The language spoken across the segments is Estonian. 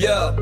yeah.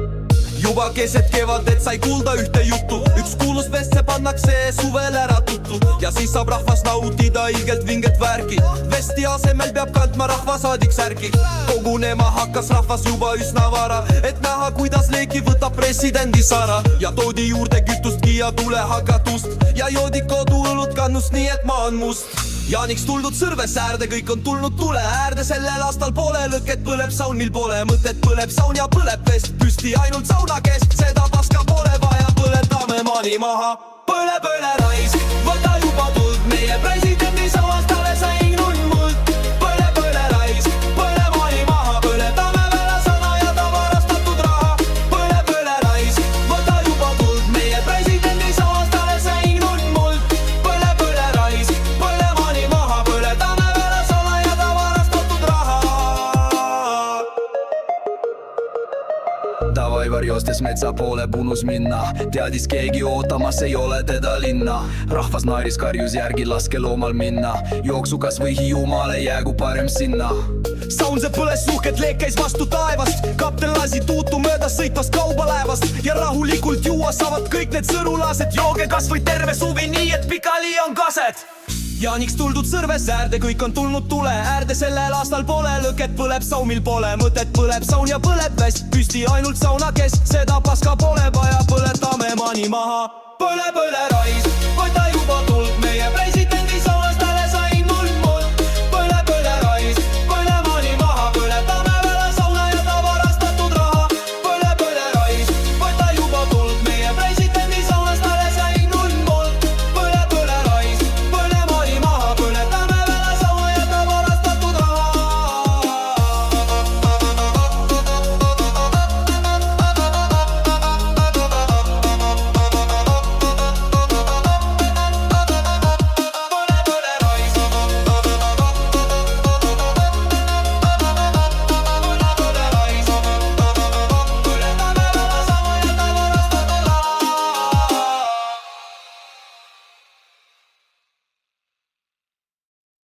Juba keset kevadet sai kuulda ühte juttu. Üks kuulus vesse pannakse suvel ära tuttu ja siis saab rahvas nautida ilgelt vinget värki. Vesti asemel peab kandma rahvasaadik särgi. Kogunema hakkas rahvas juba üsna vara, et näha kuidas leeki võtab presidendi Sara. Ja toodi juurde kütustki ja tulehakatust ja joodi koduõlut kannust nii et maa on must. Jaaniks tuldud Sõrves äärde, kõik on tulnud tule äärde. Sellel aastal pole lõket, põleb saun, mil pole mõtet. Põleb saun ja põleb vest, püsti ainult sauna kesk. Seda paska pole vaja, põletame mani maha. Põle, põle raisk, võta juba tuld. Meie presidendi sauast alles sai null-muld. Põle, põle raisk, põle mani maha. Põletame vele sana ja ta varastatud raha. Põle, põle raisk, võta juba tuld. Meie presidendi sauast alles sai null-muld. Põle, põle raisk, põle mani maha. Põletame vele sana ja ta varastatud raha. Davaivar joostes metsa poole punus minna. Teadis keegi ootamas, ei ole teda linna. Rahvas nairis karjus järgi, laske loomal minna. Jooksukas või Hiiumaale jäägu parem sinna. Saun see põles suhked, leek käis vastu taevast. Kapten lasi tuutu möödas sõitvast kaubalaevast ja rahulikult juua saavad kõik need sõrulased. Jooge kas või terve suvi nii, et pikali on kaset. Jaaniks tuldud Sõrves äärde, kõik on tulnud tule äärde. Sellel aastal pole lõket, põleb saun, mil pole mõtet. Põleb saun ja põleb vest, püsti ainult sauna kesk. Seda paska pole vaja, põletame mani maha. Põle, põle